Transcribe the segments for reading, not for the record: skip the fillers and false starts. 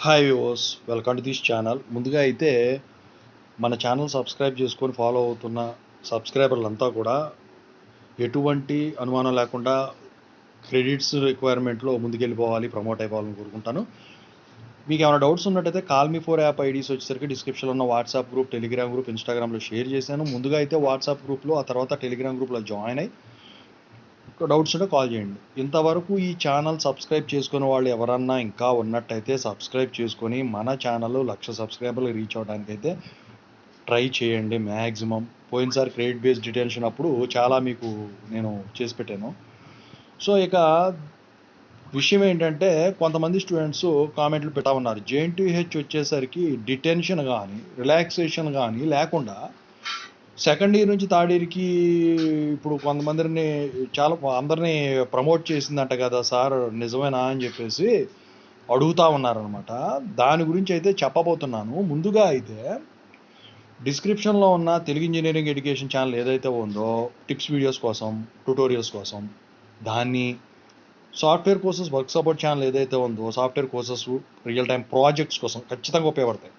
Hi viewers, welcome to this channel. ముందుగా అయితే మన ఛానల్ సబ్స్క్రైబ్ చేసుకొని ఫాలో అవుతున్న సబ్స్క్రైబర్లంతా కూడా ఎటువంటి అనుమానం లేకుండా క్రెడిట్స్ రిక్వైర్మెంట్లో ముందుకెళ్ళిపోవాలి, ప్రమోట్ అయిపోవాలని కోరుకుంటాను. మీకు ఏమైనా డౌట్స్ ఉన్నట్టయితే call me four app IDs వచ్చేసరికి డిస్క్రిప్షన్లో ఉన్న వాట్సాప్ గ్రూప్, టెలిగ్రామ్ గ్రూప్, ఇన్స్టాగ్రామ్లో షేర్ చేశాను. ముందుగా అయితే వాట్సాప్ గ్రూప్లో, ఆ తర్వాత టెలిగ్రామ్ గ్రూప్లో జాయిన్ అయ్యి డౌట్స్ ఉంటే కాల్ చేయండి. ఇంతవరకు ఈ ఛానల్ సబ్స్క్రైబ్ చేసుకునే వాళ్ళు ఎవరన్నా ఇంకా ఉన్నట్టయితే సబ్స్క్రైబ్ చేసుకొని మన ఛానల్ 1,00,000 సబ్స్క్రైబర్లు రీచ్ అవడానికైతే ట్రై చేయండి మ్యాక్సిమం. పోయినసారి క్రెడిట్ బేస్డ్ డిటెన్షన్ అప్పుడు చాలా మీకు నేను చేసి పెట్టాను. సో ఇక విషయం ఏంటంటే, కొంతమంది స్టూడెంట్స్ కామెంట్లు పెడతా ఉన్నారు, జేఎన్టీహెచ్ వచ్చేసరికి డిటెన్షన్ కానీ రిలాక్సేషన్ కానీ లేకుండా సెకండ్ ఇయర్ నుంచి థర్డ్ ఇయర్కి ఇప్పుడు కొంతమందిని అందరినీ ప్రమోట్ చేసిందంట కదా సార్, నిజమేనా అని చెప్పేసి అడుగుతూ ఉన్నారనమాట. దాని గురించి అయితే చెప్పబోతున్నాను. ముందుగా అయితే డిస్క్రిప్షన్లో ఉన్న తెలుగు ఇంజనీరింగ్ ఎడ్యుకేషన్ ఛానల్ ఏదైతే ఉందో టిప్స్ వీడియోస్ కోసం, ట్యూటోరియల్స్ కోసం, దాన్ని software courses work support channel ఏదైతే ఉందో software courses, real time projects కోసం ఖచ్చితంగా ఉపయోగపడతాయి.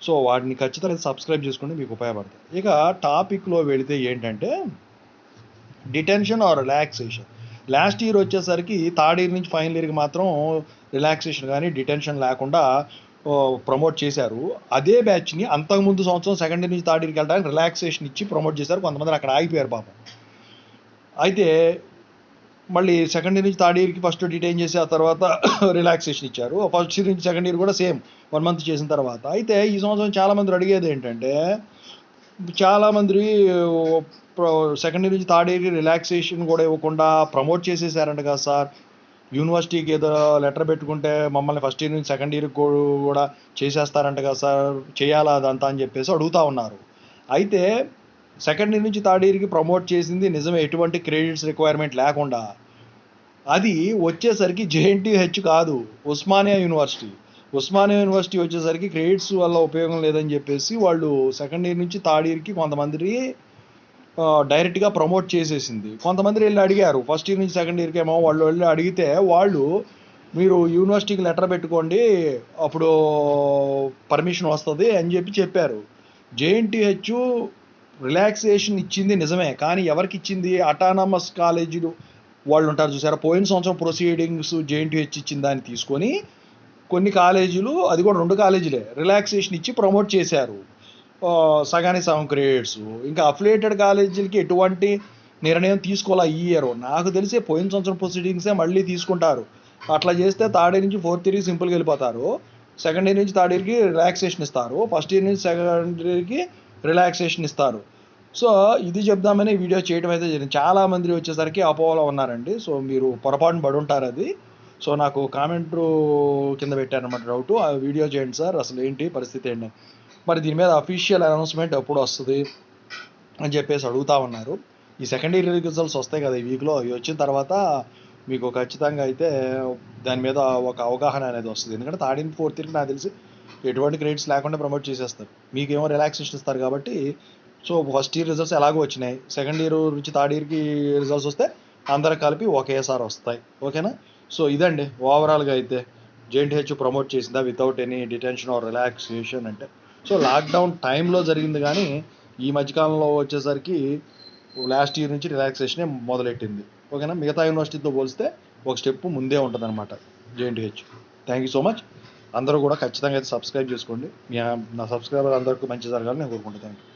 సో వాటిని ఖచ్చితంగా సబ్స్క్రైబ్ చేసుకోండి, మీకు ఉపయోగపడతాయి. ఇక టాపిక్లో వెళితే ఏంటంటే, detention or relaxation. Last year వచ్చేసరికి థర్డ్ ఇయర్ నుంచి ఫైనల్ ఇయర్కి మాత్రం రిలాక్సేషన్ కానీ డిటెన్షన్ లేకుండా ప్రమోట్ చేశారు. అదే బ్యాచ్ని అంతకుముందు సంవత్సరం సెకండ్ ఇయర్ నుంచి థర్డ్ ఇయర్కి వెళ్ళడానికి రిలాక్సేషన్ ఇచ్చి ప్రమోట్ చేశారు. కొంతమంది అక్కడ ఆగిపోయారు పాపం. అయితే మళ్ళీ సెకండ్ ఇయర్ నుంచి థర్డ్ ఇయర్కి ఫస్ట్ డిటైన్ చేసి ఆ తర్వాత రిలాక్సేషన్ ఇచ్చారు. ఫస్ట్ ఇయర్ నుంచి సెకండ్ ఇయర్ కూడా సేమ్ 1 మంత్ చేసిన తర్వాత. అయితే ఈ సంవత్సరం చాలామంది అడిగేది ఏంటంటే, చాలామంది సెకండ్ ఇయర్ నుంచి థర్డ్ ఇయర్కి రిలాక్సేషన్ కూడా ఇవ్వకుండా ప్రమోట్ చేసేసారంట కదా సార్, యూనివర్సిటీకి ఏదో లెటర్ పెట్టుకుంటే మమ్మల్ని ఫస్ట్ ఇయర్ నుంచి సెకండ్ ఇయర్కి కూడా చేసేస్తారంట కదా సార్, చేయాలా అదంతా అని చెప్పేసి అడుగుతూ ఉన్నారు. అయితే సెకండ్ ఇయర్ నుంచి థర్డ్ ఇయర్కి ప్రమోట్ చేసింది నిజమే, ఎటువంటి క్రెడిట్స్ రిక్వైర్మెంట్ లేకుండా. అది వచ్చేసరికి జేఎన్టీహెచ్ కాదు, ఉస్మానియా యూనివర్సిటీ. ఉస్మానియా యూనివర్సిటీ వచ్చేసరికి క్రెడిట్స్ వల్ల ఉపయోగం లేదని చెప్పేసి వాళ్ళు సెకండ్ ఇయర్ నుంచి థర్డ్ ఇయర్కి కొంతమంది డైరెక్ట్గా ప్రమోట్ చేసేసింది. కొంతమంది వెళ్ళి అడిగారు ఫస్ట్ ఇయర్ నుంచి సెకండ్ ఇయర్కి ఏమో, వాళ్ళు వెళ్ళి అడిగితే వాళ్ళు, మీరు యూనివర్సిటీకి లెటర్ పెట్టుకోండి అప్పుడు పర్మిషన్ వస్తుంది అని చెప్పారు. జేఎన్టీహెచ్ రిలాక్సేషన్ ఇచ్చింది నిజమే, కానీ ఎవరికి ఇచ్చింది? అటానమస్ కాలేజీలు వాళ్ళు ఉంటారు చూసారా, పోయిన సంవత్సరం ప్రొసీడింగ్స్ జేఎన్టీహెచ్ ఇచ్చిన దాన్ని తీసుకొని కొన్ని కాలేజీలు, అది కూడా 2 కాలేజీలే, రిలాక్సేషన్ ఇచ్చి ప్రమోట్ చేశారు సగానికి సగం క్రెడిట్స్. ఇంకా అఫిలియేటెడ్ కాలేజీలకి ఎటువంటి నిర్ణయం తీసుకోవాలా ఈ ఇయర్. నాకు తెలిసి పోయిన సంవత్సరం ప్రొసీడింగ్సే మళ్ళీ తీసుకుంటారు. అట్లా చేస్తే థర్డ్ ఇయర్ నుంచి ఫోర్త్ ఇయర్కి సింపుల్గా వెళ్ళిపోతారు. సెకండ్ ఇయర్ నుంచి థర్డ్ ఇయర్కి రిలాక్సేషన్ ఇస్తారు, ఫస్ట్ ఇయర్ నుంచి సెకండ్ ఇయర్కి రిలాక్సేషన్ ఇస్తారు. సో ఇది చెప్దామని వీడియో చేయడం అయితే జరిగింది. చాలామంది వచ్చేసరికి అపోహలో ఉన్నారండి. సో మీరు పొరపాటున పడి ఉంటారు అది. సో నాకు కామెంట్ కింద పెట్టారనమాట డౌట్, ఆ వీడియో చేయండి సార్, అసలు ఏంటి పరిస్థితి ఏంటి, మరి దీని మీద అఫీషియల్ అనౌన్స్మెంట్ ఎప్పుడు వస్తుంది అని చెప్పేసి అడుగుతూ ఉన్నారు. ఈ సెకండ్ ఇయర్ రిజల్ట్స్ వస్తాయి కదా ఈ వీక్లో, ఇవి వచ్చిన తర్వాత మీకు ఖచ్చితంగా అయితే దాని మీద ఒక అవగాహన అనేది వస్తుంది. ఎందుకంటే థర్డ్ ఇయర్ ఫోర్త్ ఇయర్కి నాకు తెలిసి ఎటువంటి క్రెడిట్స్ లేకుండా ప్రమోట్ చేసేస్తారు, మీకేమో రిలాక్సేషన్ ఇస్తారు కాబట్టి. సో ఫస్ట్ ఇయర్ రిజల్ట్స్ ఎలాగో వచ్చినాయి, సెకండ్ ఇయర్ నుంచి థర్డ్ ఇయర్కి రిజల్ట్స్ వస్తే అందరూ కలిపి ఒకేసారి వస్తాయి. ఓకేనా? సో ఇదండి ఓవరాల్గా అయితే జేఎన్టీహెచ్ ప్రమోట్ చేసిందా without any detention or relaxation అంటే. సో లాక్డౌన్ టైంలో జరిగింది, కానీ ఈ మధ్యకాలంలో వచ్చేసరికి లాస్ట్ ఇయర్ నుంచి రిలాక్సేషనే మొదలెట్టింది. ఓకేనా? మిగతా యూనివర్సిటీతో పోలిస్తే ఒక స్టెప్ ముందే ఉంటుంది అనమాట JNTH. Thank you so much. అందరూ కూడా ఖచ్చితంగా అయితే సబ్స్క్రైబ్ చేసుకోండి. నా సబ్స్క్రైబర్ అందరికీ మంచి జరగాలని నేను కోరుకుంటాను. Thank you.